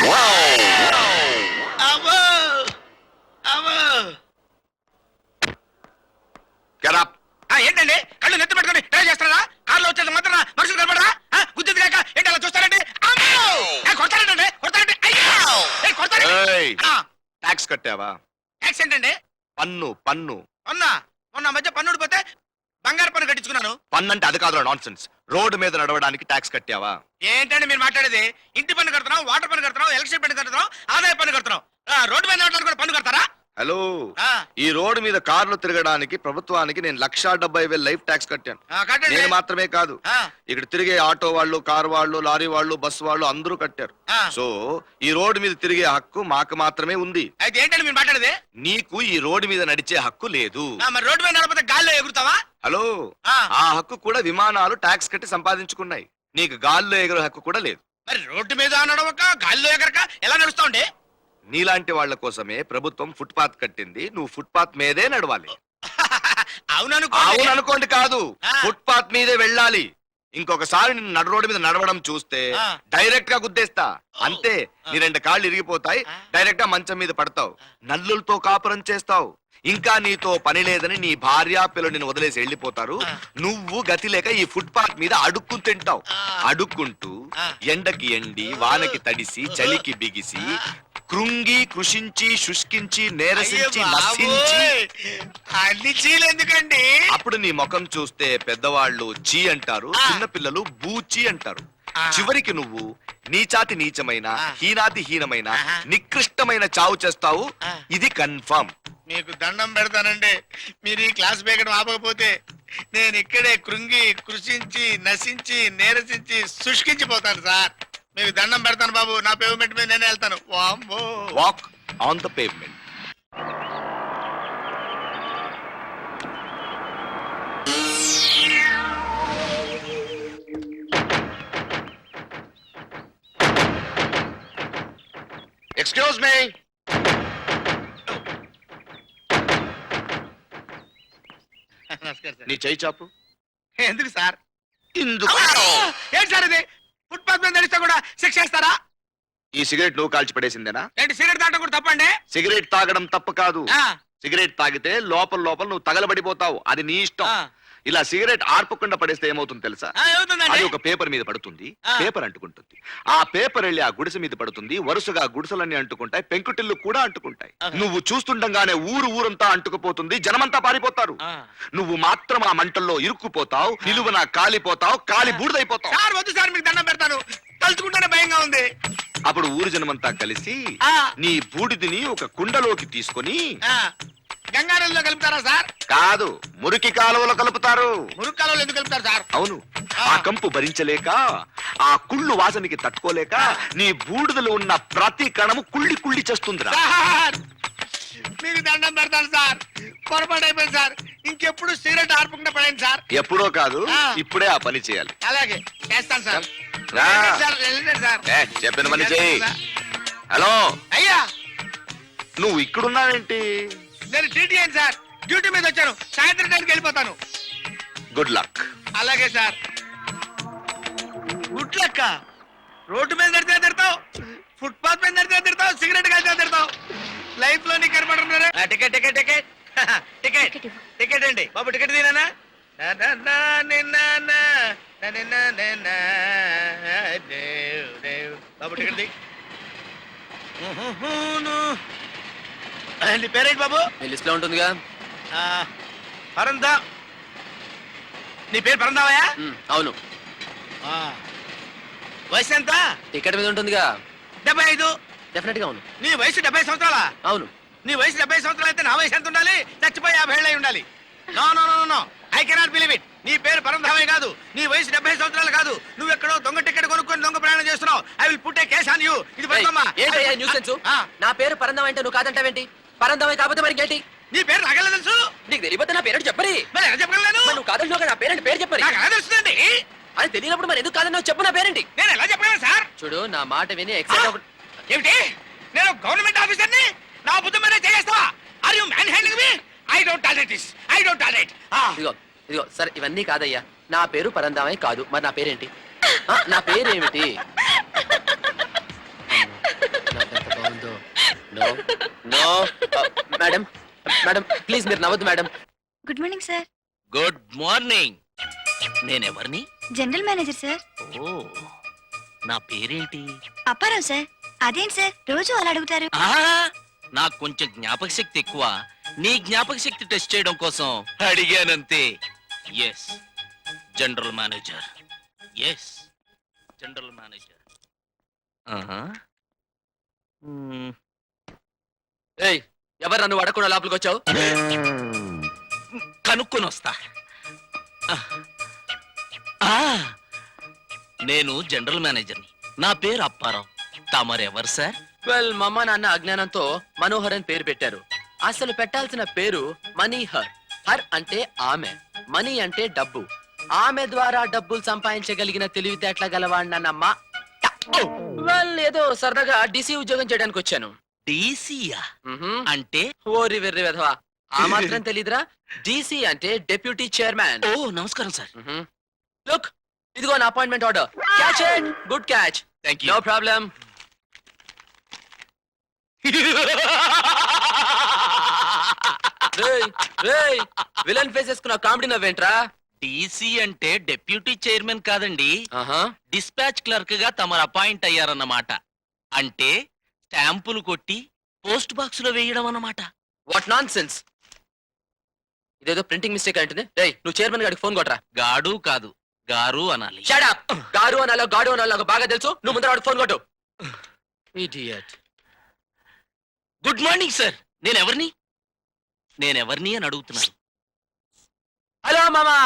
అవ్వో అవ్వో ఏంటండి కళ్ళు నెత్తి పెట్టుకుని డ్రైవ్ చేస్తారా? కార్లో వచ్చేది మాత్రం మనుషులు కనపడరా? గుద్దిది లేక ఏంటి అలా చూస్తారండి? కొడతారండి కొడతారండి. ట్యాక్స్ కట్టావా? ట్యాక్స్ ఏంటండి? పన్ను పన్ను. మొన్న మధ్య పన్ను ఊడిపోతే బంగారు పన్ను కట్టించుకున్నాను. పన్ను అంటే అది కాదు, నాన్ సెన్స్. రోడ్డు మీద నడవడానికి ట్యాక్స్ కట్టావా? ఏంటండి మీరు మాట్లాడేది? ఇంటి పన్ను కడుతున్నాం, వాటర్ పన్ను కడుతున్నాం, ఎలక్ట్రిసిటీ పన్ను కడుతున్నాం, ఆదాయ పన్ను కడుతున్నాం. రోడ్డు మీద నడవడానికి కూడా పన్ను కడతారా? హలో, ఈ రోడ్డు మీద కార్లు తిరగడానికి ప్రభుత్వానికి నేను 1,70,000 లైఫ్ ట్యాక్స్ కట్టాను. నేను మాత్రమే కాదు, ఇక్కడ తిరిగే ఆటో వాళ్ళు, కారు వాళ్ళు, లారీ వాళ్ళు, బస్సు వాళ్ళు అందరూ కట్టారు. సో ఈ రోడ్డు మీద తిరిగే హక్కు మాకు మాత్రమే ఉంది. అయితే ఏంటండి మీరు మాట్లాడేది? నీకు ఈ రోడ్డు మీద నడిచే హక్కు లేదు. మరి రోడ్డు మీద నడపతే గాల్లో ఎగురుతావా? హలో, ఆ హక్కు కూడా విమానాలు ట్యాక్స్ కట్టి సంపాదించుకున్నాయి. నీకు గాల్లో ఎగురు హక్కు కూడా లేదు. మరి రోడ్డు మీద నడవక గాల్లో ఎగరక ఎలా నడుస్తావుండే? నీలాంటి వాళ్ల కోసమే ప్రభుత్వం ఫుట్పాత్ కట్టింది. నువ్వు ఫుట్పాత్ మీదే నడవాలి. అవుననుకోండి కాదు, ఫుట్పాత్ మీదే వెళ్ళాలి. ఇంకొకసారి నిన్ను నడు రోడ్డు మీద నడవడం చూస్తే డైరెక్ట్ గా గుద్దేస్తా. అంతే, నీ 2 కాళ్ళు ఇరిగిపోతాయి. డైరెక్ట్ గా మంచం మీద పడతావు, నల్లులతో కాపురం చేస్తావు. ఇంకా నీతో పని లేదని నీ భార్య పిల్లలు నిన్ను వదిలేసి వెళ్ళిపోతారు. నువ్వు గతి లేక ఈ ఫుట్పాత్ మీద అడుక్కు తింటావు. అడుక్కుంటూ ఎండకి ఎండి, వానకి తడిసి, చలికి బిగిసి, కృంగి, కృషించి, శుష్కించి, నేరసించి, నశించి. అన్ని చీలు ఎందుకండి? అప్పుడు నీ ముఖం చూస్తే పెద్దవాళ్ళు చీ అంటారు, చిన్నపిల్లలు బూచి అంటారు. చివరికి నువ్వు నీచాతి నీచమైన, హీనాతి హీనమైన, నికృష్టమైన చావు చేస్తావు. ఇది కన్ఫర్మ్. మీకు దండం పెడతానండి, మీరు ఈ క్లాస్ బేగడం ఆపకపోతే నేను ఇక్కడే కృంగి, కృషించి, నశించి, నేరసించి, శుష్కించిపోతాను సార్. మీకు దండం పెడతాను బాబు, నా పేమెంట్ మీద నేనే వెళ్తాను. Walk on the payment. Excuse me. నీ చెయ్యి చాపు. ఎందుకు సార్? ఇందుకు. ఏంటి సార్ ఇది? ఫుట్పాత్ మీద నడిస్తే కూడా శిక్ష చేస్తారా? ఈ సిగరెట్ నువ్వు కాల్చి పడేసిందేనా? ఏంటి సిగరెట్ తాగడం కూడా తప్పండి? సిగరెట్ తాగడం తప్పు కాదు. సిగరెట్ తాగితే లోపల నువ్వు తగలబడిపోతావు. అది నీ ఇష్టం. ఇలా సిగరెట్ ఆర్పకుండా పడేస్తే ఏమవుతుంది తెలుసా? అది ఒక పేపర్ మీద పడుతుంది, పేపర్ అంటుకుంటుంది. ఆ పేపర్ వెళ్ళి ఆ గుడిసె మీద పడుతుంది. వరుసగా గుడిసెలన్నీ అంటుకుంటాయి, పెంకుటిల్లు కూడా అంటుకుంటాయి. నువ్వు చూస్తుండగానే ఊరంతా అంటుకుపోతుంది, జనమంతా పారిపోతారు. నువ్వు మాత్రం ఆ మంటల్లో ఇరుక్కుపోతావు, నిలువున కాలిపోతావు, కాలి బూడిదైపోతావు. సార్ వద్దు సార్, మీకు దండం పెడతాను, తలుచుకుంటేనే భయంగా ఉంది. అప్పుడు ఊరు జనమంతా కలిసి నీ బూడిదిని ఒక కుండలోకి తీసుకొని గంగానదిలో కలుపుతారా సార్? కాదు, మురికి కాలువలో కలుపుతారు. మురికి కాలువలో ఎందుకు కలుపుతారు సార్? అవును, ఆ కంపు భరించలేక, ఆ కుళ్ళు వాసనకి తట్టుకోలేక నీ బూడిదలో ఉన్న ప్రతి కణము కుళ్ళి కుళ్ళి చేస్తుందిరా. మీకు దండం పెడతాను సార్, పొరపాటు అయిపోయింది సార్. ఇంకెప్పుడు సిగరెట్ ఆర్పకుండా పడండి సార్. ఎప్పుడో కాదు, ఇప్పుడే ఆ పని చేయాలి. అలాగే చేస్తాను సార్. చెప్పిన పని చేయి. హలో అయ్యా, నువ్వు ఇక్కడున్నావేంటి? నేను డ్యూటీ అయింది సార్, డ్యూటీ మీద వచ్చాను. సాయంత్రం టైంకి వెళ్ళిపోతాను. Good luck. అలాగే సార్. Good luck. రోడ్డు మీద నడితే తిడతావు, ఫుట్పాత్ మీద నడితే తిడతావు, సిగరెట్ కలితే తిడతావు. లైఫ్ లో నీకు కనపడుతున్నారు. Ticket ticket ticket ticket ticket అండి బాబు, టికెట్ తీనా? బాబు టికెట్ తీ. నీ పేరేంటి బాబు? లిస్ట్ లో ఉంటుందిగా. పరందా. నీ పేరు పరందావయ్యా? అవును. వయసు ఎంత? టికెట్ మీద ఉంటుందిగా. 75. డెఫినెట్ గా అవును. నీ వయసు 70 సంవత్సరాలా? అవును. నీ వయసు 70 సంవత్సరాలు అయితే నా వయసు ఎంత ఉండాలి? చచ్చిపోయి 50 ఏళ్ళు అయి ఉండాలి. No no no no, I cannot believe it. నీ పేరు పరంధామే కాదు, నీ వయసు 70 సంవత్సరాలు కాదు. నువ్వు ఎక్కడో దొంగ టికెట్ కొనుక్కొని దొంగ ప్రయాణం చేస్తున్నావు. I will put a case on you. ఇది పట్టుకోమ్మా. నా పేరు పరంధాం అంటే నువ్వు కాదంటావేంటి? పరంధామే కాకపోతే మరి ఏంటి? నీ పేరు నాకెలా తెలుసు? నీకు తెలియకపోతే నా పేరు చెప్పరి. మరి ఎలా చెప్పగలను? నువ్వు కాదంటున్నావు, నా పేరెంట్ పేరు చెప్పరి. నాకు ఎలా తెలుస్తుందండి? అది తెలియనప్పుడు మరి ఎందుకు కాదన్నావు? చెప్పు నా పేరేంటి. నేను ఎలా చెప్పగలను సార్? చూడు, నా మాట విని ఎక్సైట్ ఏమిటి? నేను గవర్నమెంట్ ఆఫీసర్ని, నా బుద్ధం మీద చేస్తావా? Are you man handing me? I don't tolerate this. I don't tolerate. ఇదిగో ఇదిగో సరే, ఇవన్నీ కాదయ్యా. నా పేరు పరంధామే కాదు, మరి నా పేరేంటి? నా పేరేమిటి? నో మేడం మేడం ప్లీజ్ మీరు నవ్వద్దు madam. Good morning sir. Good morning. నేనెవరిని? General manager sir. ఓ, నా పేరేంటి? అప్పారావు సార్. అదేంటి సార్ రోజు అలా అడుగుతారు? ఆ, నాకు కొంచెం జ్ఞాపక శక్తి ఎక్కువ. నీ జ్ఞాపక శక్తి టెస్ట్ చేయడం కోసం అడిగానంతే. Yes, general manager. Yes, general manager. ఏయ్ ఎవరు నన్ను అడగకుండా లోపలికి వచ్చావు? కనుక్కొని వస్తా. ఆ, నేను జనరల్ మేనేజర్ని. నా పేరు అప్పారావు. తమరెవరు సార్? వెల్ మా అమ్మ నాన్న అజ్ఞానంతో మనోహర్ అని పేరు పెట్టారు. అసలు పెట్టాల్సిన పేరు మనీహర్. హర్ అంటే ఆమె, మనీ అంటే డబ్బు. ఆమె ద్వారా డబ్బులు సంపాదించగలిగిన తెలివితేటల గలవాడినమ్మా. వెల్ ఏదో సరదాగా డీసీ ఉద్యోగం చేయడానికి వచ్చాను. డీసీయా? అంటే? ఓరి వెర్రి వెధవా, ఆ మాత్రం తెలీదురా? డీసీ అంటే డెప్యూటీ చైర్మన్. ఓ నమస్కారం సార్. లుక్, ఇదిగో నా appointment order. Catch it. Good catch. Thank no you. Problem. Villain face వేసుకున్న కామెడీ నవ్వేంట్రా? డీసీ అంటే డెప్యూటీ చైర్మన్ కాదండి, ఆహా, డిస్పాచ్ క్లర్క్ గా తమరు అపాయింట్ అయ్యారన్నమాట. అంటే స్టాంపులు కొట్టి పోస్ట్ బాక్స్ లో వేయడం అన్నమాట. What non sense. ఇదేదో ప్రింటింగ్ మిస్టేక్ అంటుంది. రేయ్ నువ్వు చైర్మన్ గారికి ఫోన్ కొట్టరా. గాడు కాదు, గారు అనాలి. Shut up. గారు అనాలో గాడు అనాలో బాగా తెలుసు. నువ్వు ముందర వాడికి ఫోన్ కొట్టు. ఇడియట్. Good morning sir. నేనెవరిని అని అడుగుతున్నాను. హలో మామా.